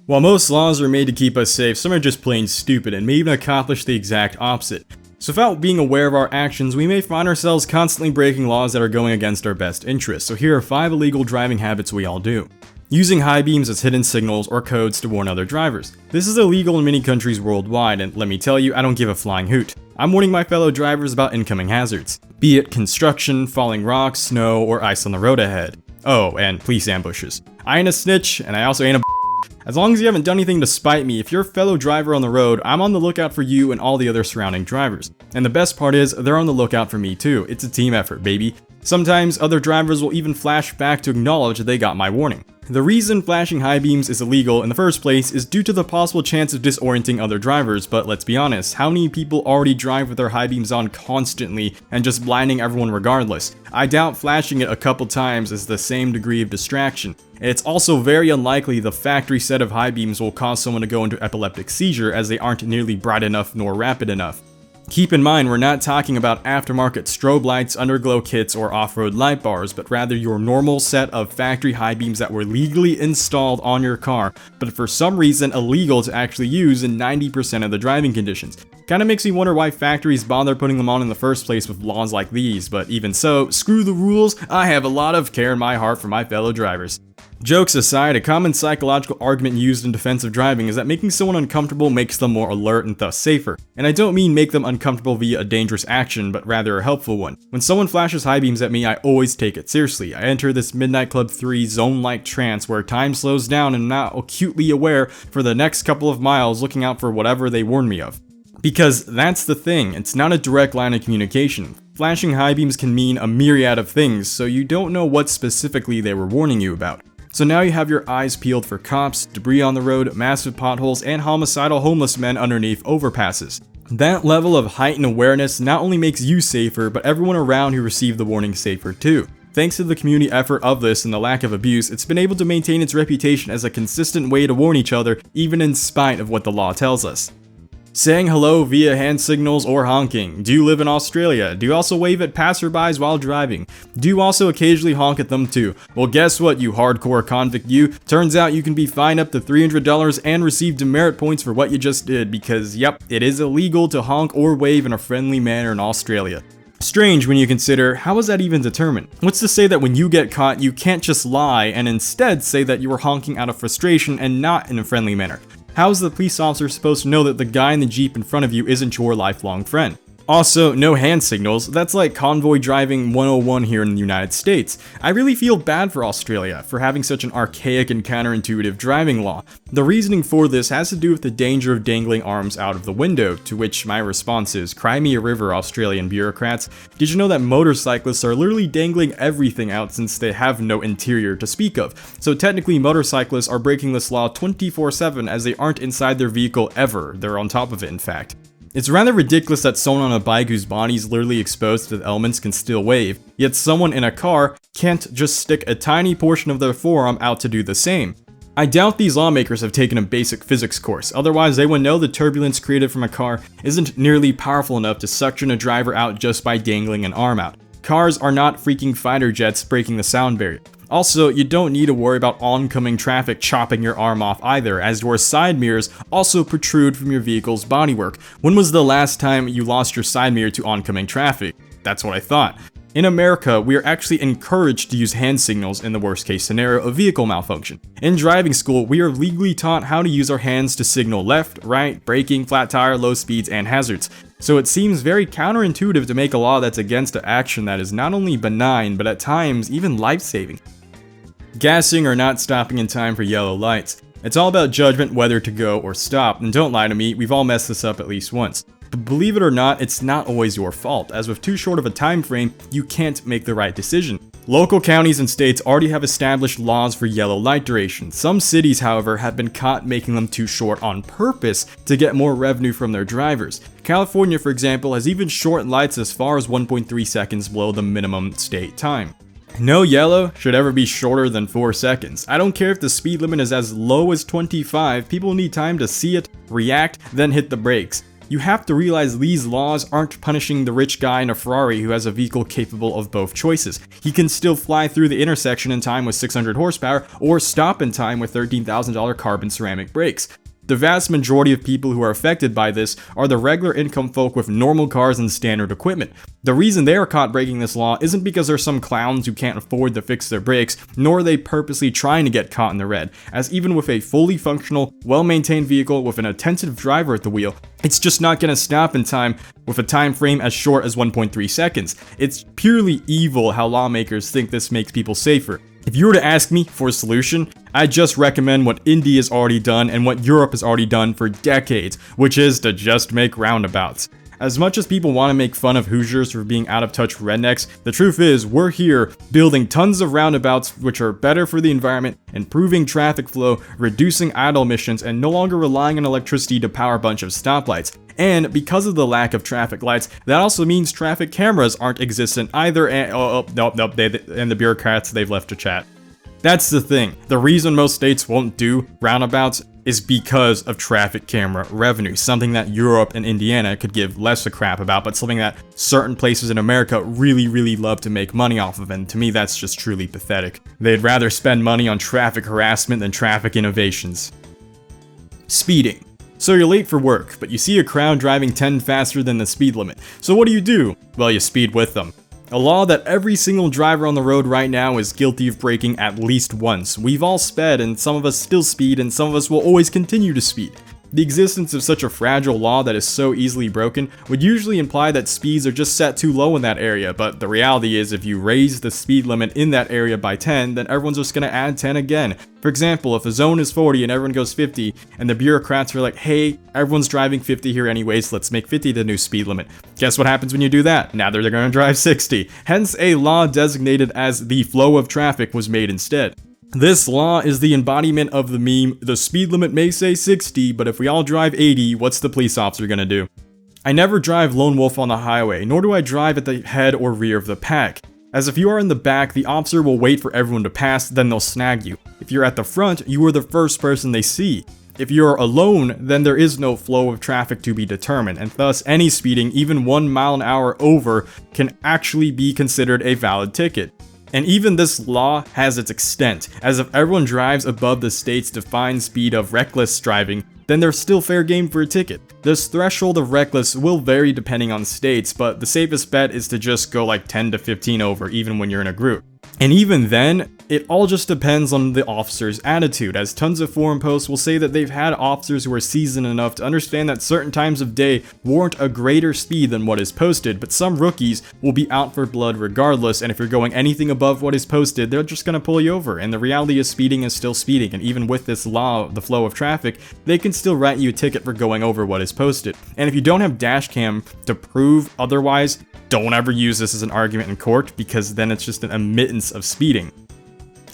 While most laws are made to keep us safe, some are just plain stupid and may even accomplish the exact opposite. So without being aware of our actions, we may find ourselves constantly breaking laws that are going against our best interests. So here are 5 illegal driving habits we all do. Using high beams as hidden signals or codes to warn other drivers. This is illegal in many countries worldwide, and let me tell you, I don't give a flying hoot. I'm warning my fellow drivers about incoming hazards, be it construction, falling rocks, snow, or ice on the road ahead. Oh, and police ambushes. I ain't a snitch, and I also ain't a As long as you haven't done anything to spite me, if you're a fellow driver on the road, I'm on the lookout for you and all the other surrounding drivers. And the best part is, they're on the lookout for me too. It's a team effort, baby. Sometimes, other drivers will even flash back to acknowledge they got my warning. The reason flashing high beams is illegal in the first place is due to the possible chance of disorienting other drivers, but let's be honest, how many people already drive with their high beams on constantly and just blinding everyone regardless? I doubt flashing it a couple times is the same degree of distraction. It's also very unlikely the factory set of high beams will cause someone to go into epileptic seizure, as they aren't nearly bright enough nor rapid enough. Keep in mind, we're not talking about aftermarket strobe lights, underglow kits, or off-road light bars, but rather your normal set of factory high beams that were legally installed on your car, but for some reason illegal to actually use in 90% of the driving conditions. Kinda makes me wonder why factories bother putting them on in the first place with laws like these, but even so, screw the rules, I have a lot of care in my heart for my fellow drivers. Jokes aside, a common psychological argument used in defensive driving is that making someone uncomfortable makes them more alert and thus safer. And I don't mean make them uncomfortable via a dangerous action, but rather a helpful one. When someone flashes high beams at me, I always take it seriously. I enter this Midnight Club 3 zone-like trance where time slows down and I'm now acutely aware for the next couple of miles, looking out for whatever they warn me of. Because that's the thing, it's not a direct line of communication. Flashing high beams can mean a myriad of things, so you don't know what specifically they were warning you about. So now you have your eyes peeled for cops, debris on the road, massive potholes, and homicidal homeless men underneath overpasses. That level of heightened awareness not only makes you safer, but everyone around who received the warning safer too. Thanks to the community effort of this and the lack of abuse, it's been able to maintain its reputation as a consistent way to warn each other, even in spite of what the law tells us. Saying hello via hand signals or honking. Do you live in Australia? Do you also wave at passerbys while driving? Do you also occasionally honk at them too? Well, guess what, you hardcore convict you? Turns out you can be fined up to $300 and receive demerit points for what you just did, because yep, it is illegal to honk or wave in a friendly manner in Australia. Strange when you consider, how is that even determined? What's to say that when you get caught, you can't just lie and instead say that you were honking out of frustration and not in a friendly manner? How is the police officer supposed to know that the guy in the Jeep in front of you isn't your lifelong friend? Also, no hand signals. That's like convoy driving 101 here in the United States. I really feel bad for Australia for having such an archaic and counterintuitive driving law. The reasoning for this has to do with the danger of dangling arms out of the window, to which my response is, cry me a river, Australian bureaucrats. Did you know that motorcyclists are literally dangling everything out since they have no interior to speak of? So technically motorcyclists are breaking this law 24/7 as they aren't inside their vehicle ever. They're on top of it, in fact. It's rather ridiculous that someone on a bike whose body is literally exposed to the elements can still wave, yet someone in a car can't just stick a tiny portion of their forearm out to do the same. I doubt these lawmakers have taken a basic physics course, otherwise they would know the turbulence created from a car isn't nearly powerful enough to suction a driver out just by dangling an arm out. Cars are not freaking fighter jets breaking the sound barrier. Also, you don't need to worry about oncoming traffic chopping your arm off either, as your side mirrors also protrude from your vehicle's bodywork. When was the last time you lost your side mirror to oncoming traffic? That's what I thought. In America, we are actually encouraged to use hand signals in the worst case scenario of vehicle malfunction. In driving school, we are legally taught how to use our hands to signal left, right, braking, flat tire, low speeds, and hazards. So it seems very counterintuitive to make a law that's against an action that is not only benign, but at times even life-saving. Gassing or not stopping in time for yellow lights. It's all about judgment whether to go or stop, and don't lie to me, we've all messed this up at least once. But believe it or not, it's not always your fault, as with too short of a time frame, you can't make the right decision. Local counties and states already have established laws for yellow light duration. Some cities, however, have been caught making them too short on purpose to get more revenue from their drivers. California, for example, has even shortened lights as far as 1.3 seconds below the minimum state time. No yellow should ever be shorter than 4 seconds. I don't care if the speed limit is as low as 25, people need time to see it, react, then hit the brakes. you have to realize these laws aren't punishing the rich guy in a Ferrari who has a vehicle capable of both choices. He can still fly through the intersection in time with 600 horsepower or stop in time with $13,000 carbon ceramic brakes. The vast majority of people who are affected by this are the regular income folk with normal cars and standard equipment. The reason they are caught breaking this law isn't because they're some clowns who can't afford to fix their brakes, nor are they purposely trying to get caught in the red, as even with a fully functional, well-maintained vehicle with an attentive driver at the wheel, it's just not going to stop in time with a time frame as short as 1.3 seconds. It's purely evil how lawmakers think this makes people safer. If you were to ask me for a solution, I just recommend what India has already done and what Europe has already done for decades, which is to just make roundabouts. As much as people want to make fun of Hoosiers for being out of touch rednecks, the truth is we're here building tons of roundabouts which are better for the environment, improving traffic flow, reducing idle emissions, and no longer relying on electricity to power a bunch of stoplights. And because of the lack of traffic lights, that also means traffic cameras aren't existent either, and the bureaucrats, they've left to chat. That's the thing. The reason most states won't do roundabouts is because of traffic camera revenue, something that Europe and Indiana could give less a crap about, but something that certain places in America really love to make money off of, and to me that's just truly pathetic. They'd rather spend money on traffic harassment than traffic innovations. Speeding. So you're late for work, but you see a crowd driving 10 faster than the speed limit. So what do? Well, you speed with them. A law that every single driver on the road right now is guilty of breaking at least once. We've all sped, and some of us still speed, and some of us will always continue to speed. The existence of such a fragile law that is so easily broken would usually imply that speeds are just set too low in that area, but the reality is if you raise the speed limit in that area by 10, then everyone's just gonna add 10 again. For example, if a zone is 40 and everyone goes 50, and the bureaucrats are like, hey, everyone's driving 50 here anyways, let's make 50 the new speed limit. Guess what happens when you do that? Now they're gonna drive 60. Hence, a law designated as the flow of traffic was made instead. This law is the embodiment of the meme, the speed limit may say 60, but if we all drive 80, what's the police officer gonna do? I never drive lone wolf on the highway, nor do I drive at the head or rear of the pack. As if you are in the back, the officer will wait for everyone to pass, then they'll snag you. If you're at the front, you are the first person they see. If you're alone, then there is no flow of traffic to be determined, and thus any speeding, even 1 mile an hour over, can actually be considered a valid ticket. And even this law has its extent, as if everyone drives above the state's defined speed of reckless driving, then there's still fair game for a ticket. This threshold of reckless will vary depending on states, but the safest bet is to just go like 10 to 15 over, even when you're in a group. And even then, it all just depends on the officer's attitude, as tons of forum posts will say that they've had officers who are seasoned enough to understand that certain times of day warrant a greater speed than what is posted, but some rookies will be out for blood regardless, and if you're going anything above what is posted, they're just gonna pull you over, and the reality is speeding is still speeding, and even with this law, the flow of traffic, they can still write you a ticket for going over what is posted. And if you don't have dash cam to prove otherwise, don't ever use this as an argument in court, because then it's just an admittance of speeding.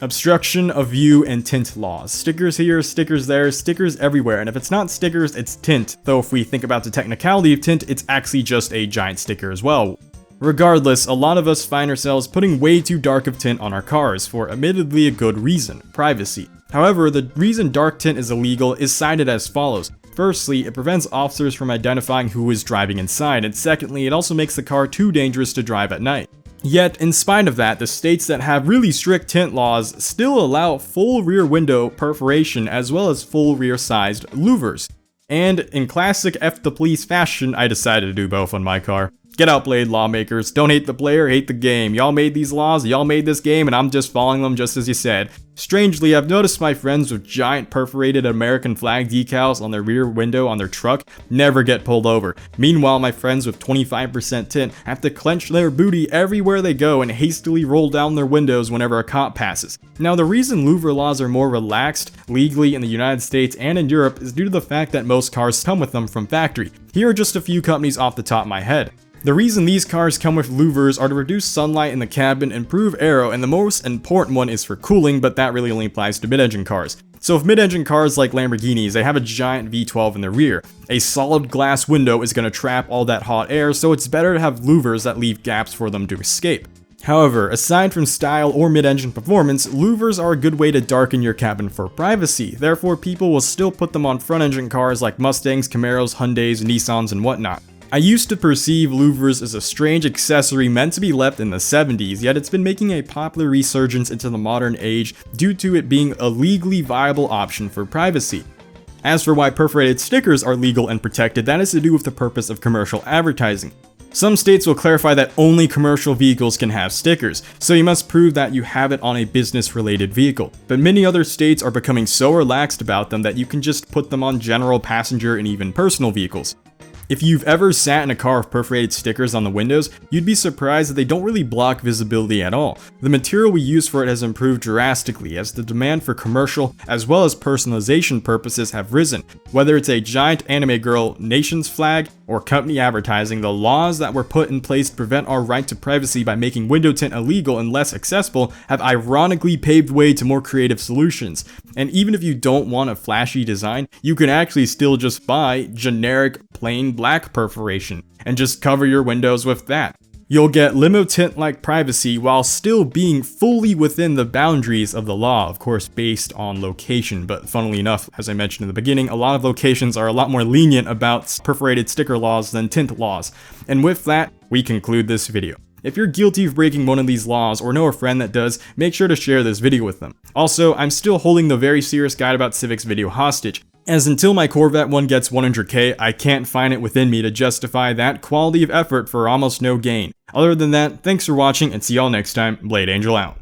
Obstruction of view and tint laws. Stickers here, stickers there, stickers everywhere, and if it's not stickers, it's tint, though if we think about the technicality of tint, it's actually just a giant sticker as well. Regardless, a lot of us find ourselves putting way too dark of tint on our cars, for admittedly a good reason, privacy. However, the reason dark tint is illegal is cited as follows. Firstly, it prevents officers from identifying who is driving inside, and secondly, it also makes the car too dangerous to drive at night. Yet, in spite of that, the states that have really strict tint laws still allow full rear window perforation as well as full rear-sized louvers. And in classic F the police fashion, I decided to do both on my car. Get outplayed, lawmakers. Don't hate the player, hate the game. Y'all made these laws, y'all made this game, and I'm just following them just as you said. Strangely, I've noticed my friends with giant perforated American flag decals on their rear window on their truck never get pulled over. Meanwhile, my friends with 25% tint have to clench their booty everywhere they go and hastily roll down their windows whenever a cop passes. Now, the reason louver laws are more relaxed legally in the United States and in Europe is due to the fact that most cars come with them from factory. Here are just a few companies off the top of my head. The reason these cars come with louvers are to reduce sunlight in the cabin, improve aero, and the most important one is for cooling, but that really only applies to mid-engine cars. So if mid-engine cars like Lamborghinis, they have a giant V12 in the rear. A solid glass window is going to trap all that hot air, so it's better to have louvers that leave gaps for them to escape. However, aside from style or mid-engine performance, louvers are a good way to darken your cabin for privacy, therefore people will still put them on front-engine cars like Mustangs, Camaros, Hyundais, Nissans, and whatnot. I used to perceive louvers as a strange accessory meant to be left in the 70s, yet it's been making a popular resurgence into the modern age due to it being a legally viable option for privacy. As for why perforated stickers are legal and protected, that is to do with the purpose of commercial advertising. Some states will clarify that only commercial vehicles can have stickers, so you must prove that you have it on a business-related vehicle. But many other states are becoming so relaxed about them that you can just put them on general passenger and even personal vehicles. If you've ever sat in a car with perforated stickers on the windows, you'd be surprised that they don't really block visibility at all. The material we use for it has improved drastically as the demand for commercial as well as personalization purposes have risen. Whether it's a giant anime girl nation's flag or company advertising, the laws that were put in place to prevent our right to privacy by making window tint illegal and less accessible have ironically paved way to more creative solutions. And even if you don't want a flashy design, you can actually still just buy generic plain black perforation and just cover your windows with that. You'll get limo tint-like privacy while still being fully within the boundaries of the law, of course based on location, but funnily enough, as I mentioned in the beginning, a lot of locations are a lot more lenient about perforated sticker laws than tint laws. And with that, we conclude this video. If you're guilty of breaking one of these laws or know a friend that does, make sure to share this video with them. Also, I'm still holding the Very Serious Guide About Civics video hostage, as until my Corvette one gets 100k, I can't find it within me to justify that quality of effort for almost no gain. Other than that, thanks for watching and see y'all next time. Blade Angel out.